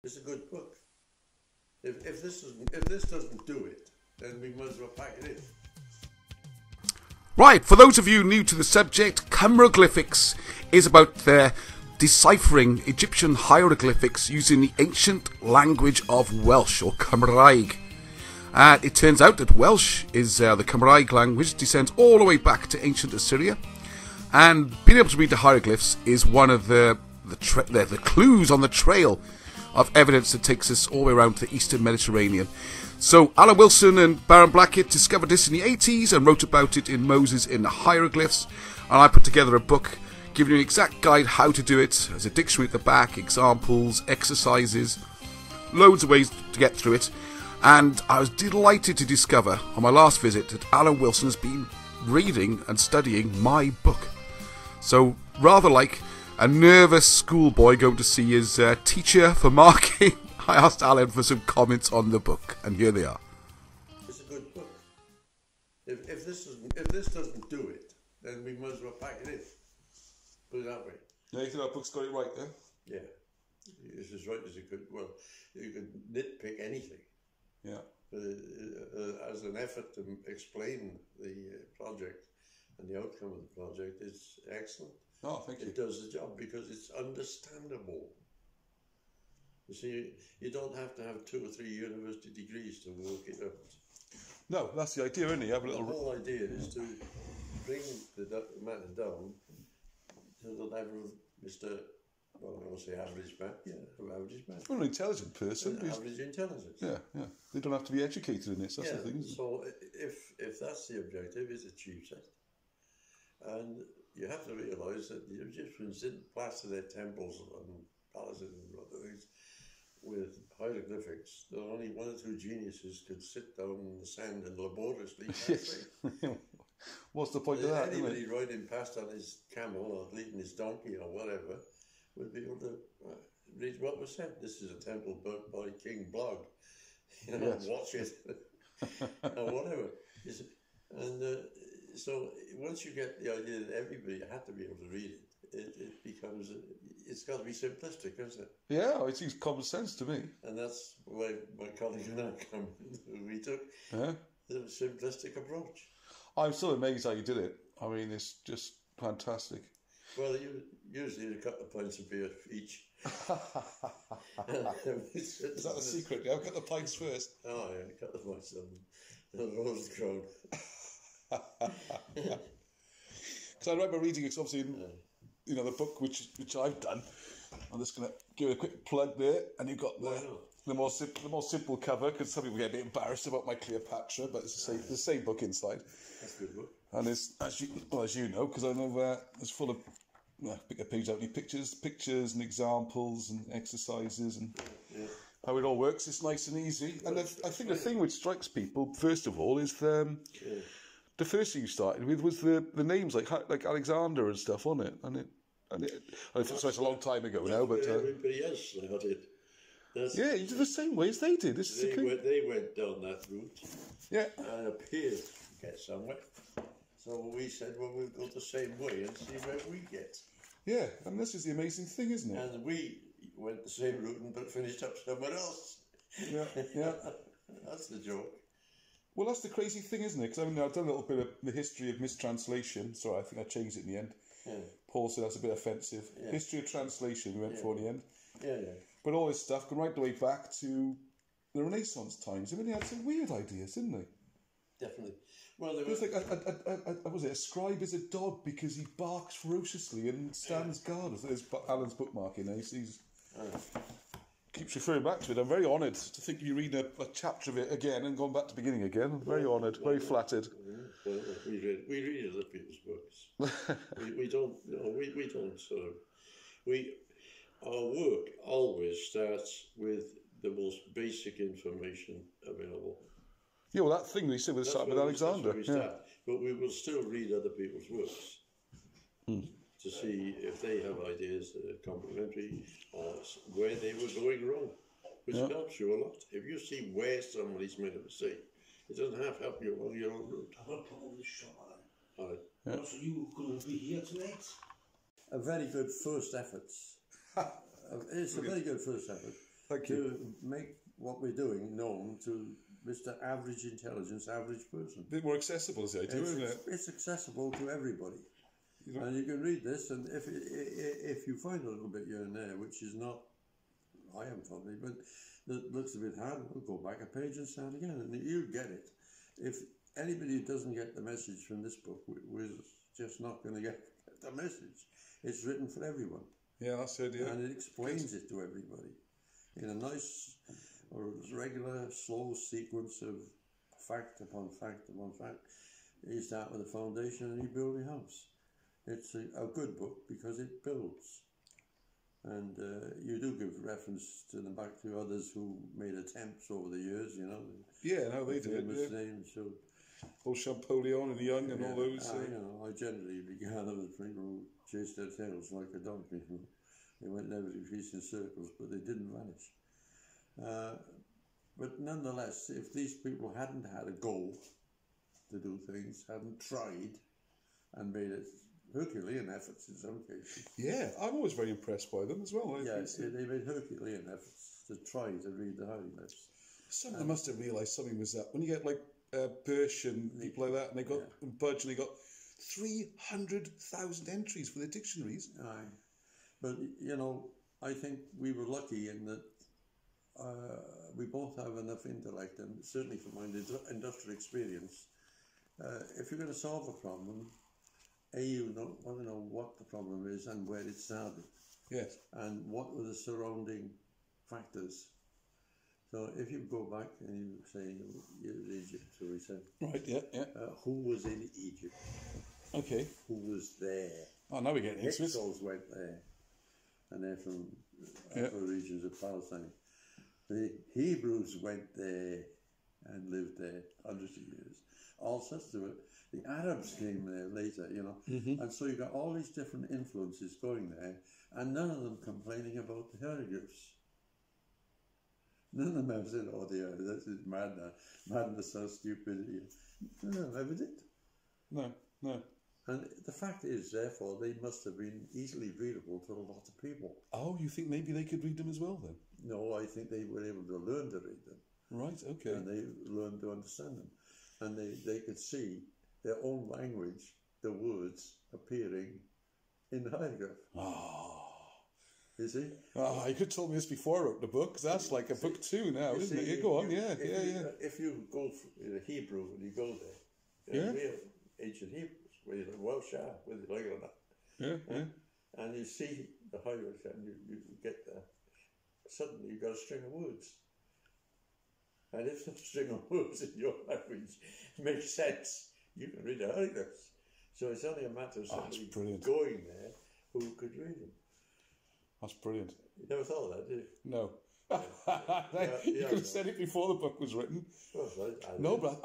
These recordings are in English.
It's a good book. If this doesn't do it, then we might as well pack it in. Right, for those of you new to the subject, Cymroglyphics is about deciphering Egyptian hieroglyphics using the ancient language of Welsh, or Cymraeg. It turns out that Welsh is the Cymraeg language, descends all the way back to ancient Assyria, and being able to read the hieroglyphs is one of the clues on the trail of evidence that takes us all the way around to the Eastern Mediterranean. So Alan Wilson and Baron Blackett discovered this in the 80s and wrote about it in Moses in the Hieroglyphs, and I put together a book giving you an exact guide how to do it. There's a dictionary at the back, examples, exercises, loads of ways to get through it. And I was delighted to discover on my last visit that Alan Wilson has been reading and studying my book. So rather like a nervous schoolboy going to see his teacher for marking, I asked Alan for some comments on the book, and here they are. It's a good book. If this doesn't do it, then we might as well pack it in. Put it that way. Yeah, you think that book's got it right there? Yeah. It's as right as you could. Well, you could nitpick anything. Yeah. As an effort to explain the project and the outcome of the project, it's excellent. Oh, thank you. It does the job because it's understandable. You see, you don't have to have 2 or 3 university degrees to work it out. No, that's the idea, isn't it? You have a little... The whole idea is to bring the matter down to the level of Mr. Well, I want to say average man. Yeah, average man. Well, an intelligent person. Average intelligence. Yeah, yeah. They don't have to be educated in this. That's the thing, isn't it? So if that's the objective, it's achieved it. And you have to realise that the Egyptians didn't plaster their temples and palaces and other things with hieroglyphics. There were only 1 or 2 geniuses could sit down in the sand and laboriously. Yes. What's the point of that? Anybody riding past on his camel or leading his donkey or whatever would be able to read what was said. This is a temple built by King Blog. You know, yes. Watch it or whatever. And so once you get the idea that everybody had to be able to read it, it becomes, it's got to be simplistic, isn't it? Yeah, it seems common sense to me. And that's why my colleague and I we took the simplistic approach. I'm so amazed how you did it. I mean, it's just fantastic. Well, usually a couple of pints of beer each. Is that the secret? Yeah, cut the pints first. Oh yeah, cut the pints and the rose crown. Because I remember reading it, obviously, you know, the book which I've done. I'm just going to give it a quick plug there, and you've got the more simple cover, because some people get a bit embarrassed about my Cleopatra, but it's the same book inside. That's a good book. And it's, as you know, because I know it's full of, pick a page out, pictures and examples and exercises and how it all works. It's nice and easy. And I think the thing which strikes people, first of all, is the first thing you started with was the names like Alexander and stuff on it. It's a long time ago now, but everybody else started. Yeah, you did the same way as they did. They went down that route. Yeah. And appeared to get somewhere. So we said, well, we'll go the same way and see where we get. Yeah, and this is the amazing thing, isn't it? And we went the same route but finished up somewhere else. Yeah, yeah. That's the joke. Well, that's the crazy thing, isn't it? Because I've done a little bit of the history of mistranslation. Sorry, I think I changed it in the end. Yeah. Paul said that's a bit offensive. Yeah. History of translation we went for in the end. Yeah, yeah. But all this stuff going right the way back to the Renaissance times. I mean, they had some weird ideas, didn't they? Definitely. Well, it was like a scribe is a dog because he barks ferociously and stands guard. There's Alan's bookmark in there. He's keeps referring back to it. I'm very honoured to think you read a chapter of it again and gone back to the beginning again. I'm very honoured, very flattered. Well, we read other people's books. we don't sort of. Our work always starts with the most basic information available. Yeah, well, that thing we said was starting with Alexander. But we will still read other people's works to see if they have ideas that are complementary or where they were going wrong, which helps you a lot. If you see where somebody's made a mistake, it doesn't help you along your own route. I'm going to put all this shot on. All right. Yeah. So you were going to be here tonight? A very good first effort. It's a very good first effort. Thank you. To make what we're doing known to Mr. Average Intelligence, average person. A bit more accessible is the idea, isn't it? It's accessible to everybody. And you can read this, and if you find a little bit here and there, which is not, I haven't found any, but that looks a bit hard, we'll go back a page and start again, and you get it. If anybody who doesn't get the message from this book, we're just not going to get the message. It's written for everyone. Yeah, that's it, yeah. And it explains it to everybody in a nice or regular, slow sequence of fact upon fact upon fact. You start with a foundation and you build your house. It's a good book because it builds. And you do give reference to them back to others who made attempts over the years, you know. Yeah, and how they did it. Famous names, so. Old Champollion and Young and all those. I generally began with people who chased their tails like a donkey. They went in every piece in circles, but they didn't vanish. But nonetheless, if these people hadn't had a go to do things, hadn't tried and made it Herculean efforts in some cases. Yeah, I'm always very impressed by them as well. They made Herculean efforts to try to read the hieroglyphs. Some of them must have realised something was up. When you get like Birch and people like that, and they got Budge, and they got 300,000 entries for their dictionaries. Aye. But, you know, I think we were lucky in that we both have enough intellect, and certainly from my industrial experience, if you're going to solve a problem, you want to know what the problem is and where it started. Yes. And what were the surrounding factors. So if you go back and you say, Egypt, so we said. Right, yeah. Who was in Egypt? Okay. Who was there? Oh, now we're getting into it. Hyksos went there. And they're from upper regions of Palestine. The Hebrews went there and lived there hundreds of years. All sorts of it. The Arabs came there later, you know. And so you got all these different influences going there, and none of them complaining about the hieroglyphs. None of them ever said, oh dear, this is madness or stupidity. None of them ever did. No. And the fact is, therefore, they must have been easily readable to a lot of people. Oh, you think maybe they could read them as well then? No, I think they were able to learn to read them. Right, okay. And they learned to understand them. And they could see their own language, the words appearing in the hieroglyph. Oh. You see? Oh, you could have told me this before I wrote the book, because that's like a book two now, isn't it? Yeah, go on, yeah. If you go in a Hebrew and you go there, real ancient Hebrews, where the Welsh are, whether you like it or not. Yeah. And you see the hieroglyph and you get there. Suddenly you've got a string of words. And if the string of words in your language makes sense, you can read the hieroglyphs. So it's only a matter of somebody going there who could read them. That's brilliant. You never thought of that, did you? No. You could have said it before the book was written. Well,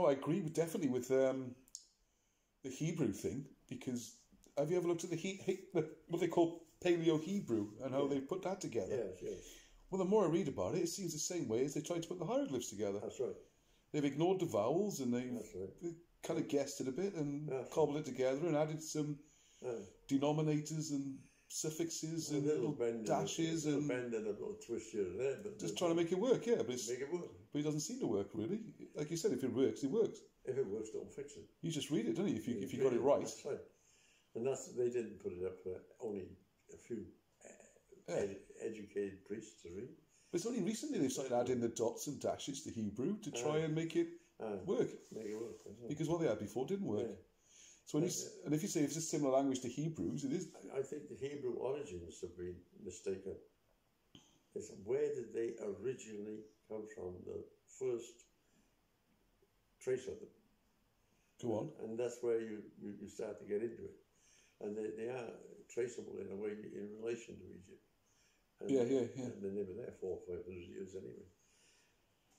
I agree definitely with the Hebrew thing, because have you ever looked at what they call Paleo-Hebrew and how they put that together? Yes. Well, the more I read about it, it seems the same way as they tried to put the hieroglyphs together. That's right. They've ignored the vowels and they've kind of guessed it a bit and cobbled it together and added some denominators and suffixes and little dashes and bend and a little twist here and there, but just trying to make it work. Yeah, but it doesn't seem to work really. Like you said, if it works, it works. If it works, don't fix it. You just read it, don't you? If you got it right. That's right. And they didn't put it up for only a few educated priests to read. But it's only recently they've started adding the dots and dashes to Hebrew to try and make it work. Make it work. Because what they had before didn't work. Yeah. So and if you say it's a similar language to Hebrews, it is. I think the Hebrew origins have been mistaken. It's where did they originally come from? The first trace of them. Go on. And that's where you start to get into it. And they are traceable in a way in relation to Egypt. And, and they were there 400 or 500 years anyway.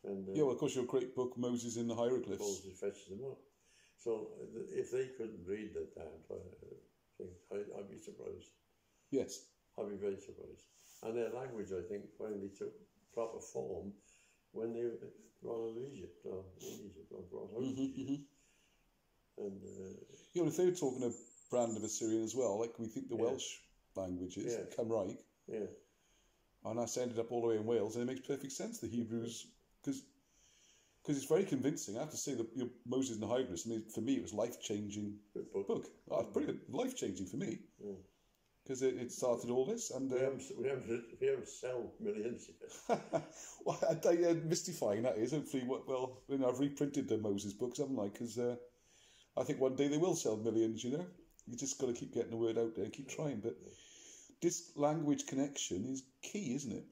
And, well, of course, your great book, Moses in the Hieroglyphs. Moses fetches them up. So if they couldn't read that thing, I'd be surprised. Yes. I'd be very surprised. And their language, I think, finally took proper form when they brought out of Egypt, or brought out of Egypt. And, if they were talking a brand of Assyrian as well, like we think the Welsh language is, Cymraeg. Yeah. And I ended up all the way in Wales, and it makes perfect sense, the Hebrews, because it's very convincing. I have to say that Moses and the Hieroglyphs, I mean, for me, it was life-changing book. Oh, it's brilliant, life-changing for me. Because it started all this, and we haven't sold millions yet. well, mystifying that is. Hopefully, I've reprinted the Moses books, haven't I? Because I think one day they will sell millions. You know, you just got to keep getting the word out there, and keep trying. But this language connection is key, isn't it?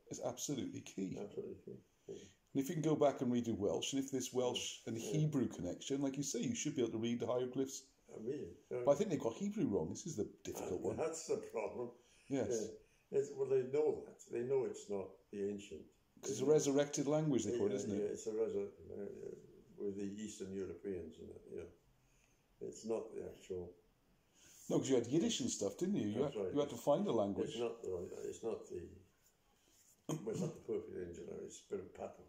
It's absolutely key. Absolutely key. Yeah. And if you can go back and redo Welsh, and if this Welsh and Hebrew connection, like you say, you should be able to read the hieroglyphs. Really? But I think they've got Hebrew wrong. This is the difficult one. That's the problem. Yes. Well, they know that. They know it's not the ancient. Because it's a resurrected language, they call it, isn't it? Yeah, it's a with the Eastern Europeans, and it's not the actual. No, because you had Yiddish and stuff, didn't you? You had to find a language. It's not the. It's not the perfect Indian. It's a bit of patois.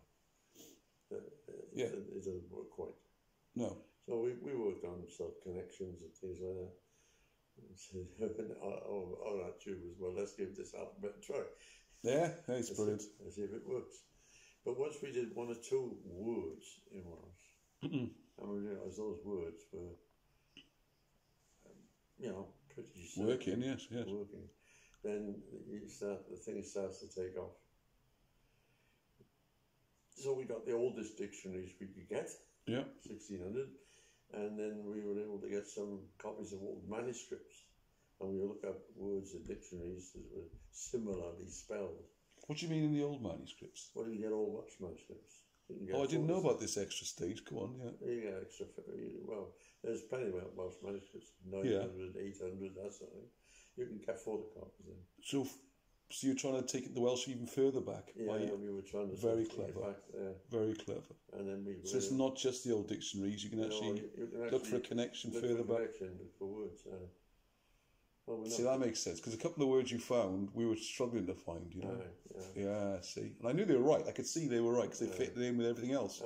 It doesn't work quite. No. So we worked on some connections and things like that. Our attitude was, well, let's give this alphabet a try. Yeah, it's brilliant. Let's see if it works. But once we did one or two words in Welsh, and we realised those words were, pretty working, yes. Working. Then the thing starts to take off. So we got the oldest dictionaries we could get. 1600. And then we were able to get some copies of old manuscripts, and we look up words in dictionaries that were similarly spelled. What do you mean in the old manuscripts? Well, you get old Welsh manuscripts. I didn't know about this extra stage. Go on, You get extra. Well, there's plenty of Welsh manuscripts, 900, 800, that sort of thing. You can get photocopies in. So you're trying to take the Welsh even further back? Yeah, we were trying to very take it clever. back there. Very clever. And then so it's not just the old dictionaries. You can actually look for a connection further back. Look for words. See, that makes sense, because a couple of words you found, we were struggling to find, you know. Yeah, see. And I knew they were right. I could see they were right, because they fit in with everything else.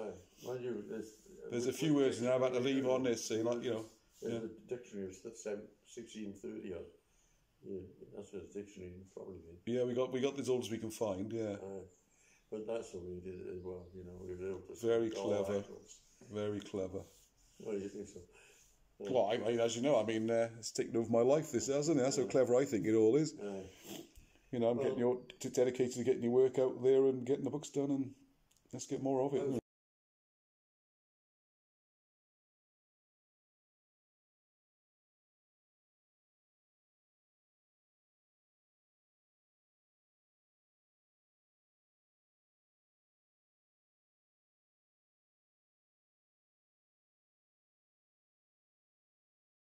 Mind you, there's a few words now I've had to leave on this, so like, you know. The dictionary was 1630 odd. Yeah, that's what the dictionary probably be. Yeah, we got as old as we can find, but that's what we did as well, you know. We were able to very clever. Very clever. What do you think so? Well, I mean, as you know, it's taken over my life, this, hasn't it? That's how clever I think it all is. You know, I'm getting dedicated to getting your work out there and getting the books done, and let's get more of it.